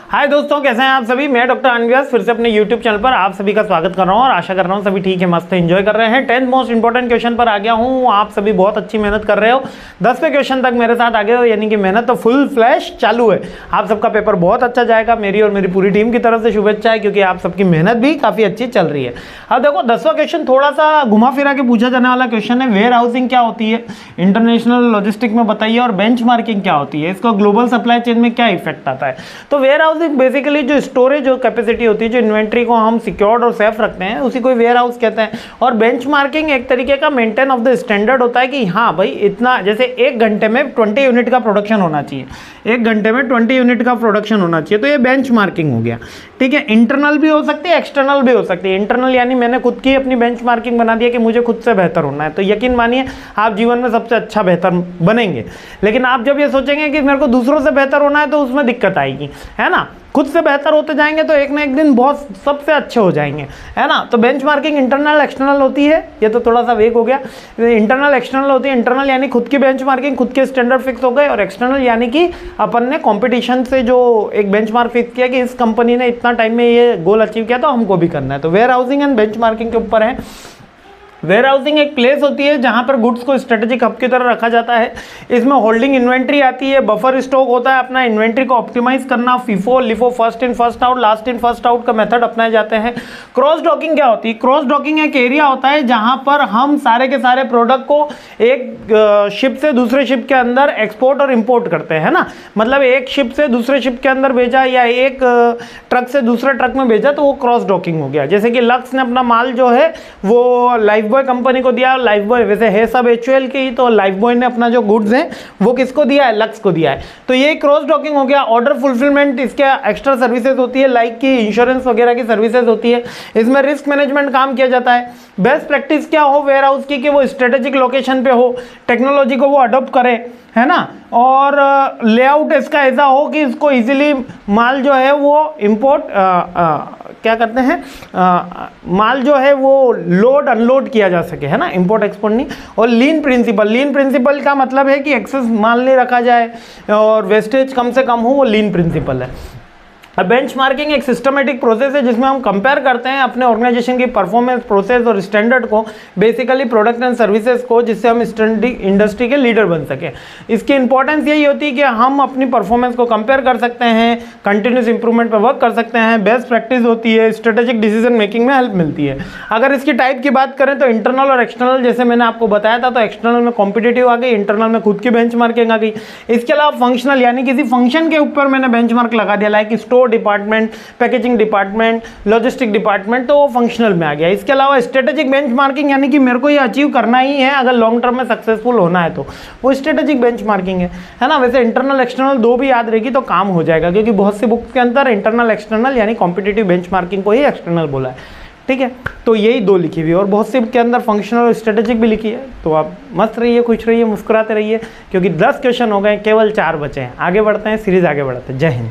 हाय दोस्तों, कैसे हैं आप सभी। मैं डॉक्टर अनव्यास फिर से अपने YouTube चैनल पर आप सभी का स्वागत कर रहा हूं और आशा कर रहा हूं सभी ठीक है, मस्त एंजॉय कर रहे हैं। 10th मोस्ट इंपॉर्टेंट क्वेश्चन पर आ गया हूं। आप सभी बहुत अच्छी मेहनत कर रहे हो, 10वें क्वेश्चन तक मेरे साथ आ गए हो, यानी कि मेहनत तो फुल फ्लैश चालू है। आप सबका पेपर बहुत अच्छा जाएगा, मेरी और मेरी पूरी टीम की तरफ से शुभेच्छा है, क्योंकि आप सबकी मेहनत भी काफ़ी अच्छी चल रही है। अब देखो 10वां क्वेश्चन थोड़ा सा घुमा फिरा के पूछा जाने वाला क्वेश्चन है। वेयर हाउसिंग क्या होती है, इंटरनेशनल लॉजिस्टिक में बताइए, और बेंचमार्किंग क्या होती है, इसका ग्लोबल सप्लाई चेन में क्या इफेक्ट आता है। तो वेयर हाउसिंग बेसिकली जो स्टोरेज जो कैपेसिटी होती है, जो इन्वेंट्री को हम सिक्योर्ड और सेफ रखते हैं, उसी को वेयर हाउस कहते हैं। और बेंचमार्किंग एक तरीके का मेंटेन ऑफ द स्टैंडर्ड होता है कि हाँ भाई इतना, जैसे 1 घंटे में 20 यूनिट का प्रोडक्शन होना चाहिए, 1 घंटे में 20 यूनिट का प्रोडक्शन होना चाहिए, तो ये बेंचमार्किंग हो गया। ठीक है, इंटरनल भी हो सकती है, एक्सटर्नल भी हो सकती है। इंटरनल यानी मैंने खुद की अपनी बेंचमार्किंग बना दिया कि मुझे खुद से बेहतर होना है, तो यकीन मानिए आप जीवन में सबसे अच्छा बेहतर बनेंगे। लेकिन आप जब ये सोचेंगे कि मेरे को दूसरों से बेहतर होना है, तो उसमें दिक्कत आएगी, है ना। खुद से बेहतर होते जाएंगे तो एक ना एक दिन बहुत सबसे अच्छे हो जाएंगे, है ना। तो बेंचमार्किंग इंटरनल एक्सटर्नल होती है, ये तो थोड़ा सा वेग हो गया। इंटरनल एक्सटर्नल होती है। इंटरनल यानी खुद की बेंचमार्किंग, खुद के स्टैंडर्ड फिक्स हो गए, और एक्सटर्नल यानी कि अपन ने कंपटीशन से जो एक बेंचमार्क फिक्स किया कि इस कंपनी ने इतना टाइम में ये गोल अचीव किया तो हमको भी करना है। तो वेयर हाउसिंग एंड बेंचमार्किंग के ऊपर है। वेयर हाउसिंग एक प्लेस होती है जहां पर गुड्स को स्ट्रेटेजिक हब की तरह रखा जाता है। इसमें होल्डिंग इन्वेंट्री आती है, बफर स्टॉक होता है, अपना इन्वेंट्री को ऑप्टिमाइज करना, FIFO LIFO, first in first out, last in first out का मेथड अपनाए जाते हैं। क्रॉस डॉकिंग क्या होती है, क्रॉस डॉकिंग एक एरिया होता है जहां पर हम सारे के सारे प्रोडक्ट को एक शिप से दूसरे शिप के अंदर एक्सपोर्ट और इंपोर्ट करते हैं, ना। मतलब एक शिप से दूसरे शिप के अंदर भेजा या एक ट्रक से दूसरे ट्रक में भेजा, तो वो क्रॉस डॉकिंग हो गया। जैसे कि लक्स ने अपना माल जो है वो लाइफ बॉय कंपनी को दिया, लाइफ बॉय वैसे है सब HUL की, तो लाइफ बॉय ने अपना जो गुड्स है वो किसको दिया है, लक्स को दिया है। तो ये क्रॉस डॉकिंग हो गया। ऑर्डर फुलफिलमेंट, इसके एक्स्ट्रा सर्विसेज होती है, लाइक की इंश्योरेंस वगैरह की सर्विसेज होती है। इसमें रिस्क मैनेजमेंट काम किया जाता है। बेस्ट प्रैक्टिस क्या हो वेयर हाउस की, कि वो स्ट्रेटेजिक लोकेशन पे हो, टेक्नोलॉजी को वो अडॉप्ट करे, है ना, और लेआउट इसका ऐसा हो कि इसको इजीली माल जो है वो इंपोर्ट क्या करते हैं, माल जो है वो लोड अनलोड किया जा सके, है ना, इंपोर्ट एक्सपोर्ट नहीं। और लीन प्रिंसिपल का मतलब है कि एक्सेस माल नहीं रखा जाए और वेस्टेज कम से कम हो, वो लीन प्रिंसिपल है। अब बेंचमार्किंग एक सिस्टमेटिक प्रोसेस है जिसमें हम कंपेयर करते हैं अपने ऑर्गेनाइजेशन की परफॉर्मेंस, प्रोसेस और स्टैंडर्ड को, बेसिकली प्रोडक्ट एंड सर्विसेज को, जिससे हम इंडस्ट्री के लीडर बन सके। इसकी इंपॉर्टेंस यही होती है कि हम अपनी परफॉर्मेंस को कंपेयर कर सकते हैं, कंटिन्यूस इंप्रूवमेंट पर वर्क कर सकते हैं, बेस्ट प्रैक्टिस होती है, स्ट्रेटेजिक डिसीजन मेकिंग में हेल्प मिलती है। अगर इसकी टाइप की बात करें तो इंटरनल और एक्सटर्नल, जैसे मैंने आपको बताया था, तो एक्सटर्नल में कॉम्पिटिटिव आ गई, इंटरनल में खुद की बेंचमार्किंग आ गई। इसके अलावा फंक्शनल यानी किसी फंक्शन के ऊपर मैंने बेंचमार्क लगा दिया, like store department, packaging department, logistic department, तो वो फंक्शनल में आ गया। इसके अलावा स्ट्रेटेजिक बेंचमार्किंग यानी कि मेरे को ये अचीव करना ही है, अगर लॉन्ग टर्म में सक्सेसफुल होना है, तो वो स्ट्रेटेजिक बेंचमार्किंग है ना। वैसे इंटरनल एक्सटर्नल दो भी याद रहेगी तो काम हो जाएगा, क्योंकि बहुत सी बुक्स के अंदर इंटरनल एक्सटर्नल यानी कॉम्पिटिटिव बेंचमार्किंग को ही एक्सटर्नल बोला है। ठीक है, तो यही दो लिखी हुई है, और बहुत सी के अंदर फंक्शनल और स्ट्रेटेजिक भी लिखी है। तो आप मस्त रहिए, खुश रहिए, मुस्कुराते रहिए, क्योंकि 10 क्वेश्चन हो गए, केवल 4 बचे हैं। आगे बढ़ते हैं, सीरीज आगे बढ़ते हैं। जय हिंद।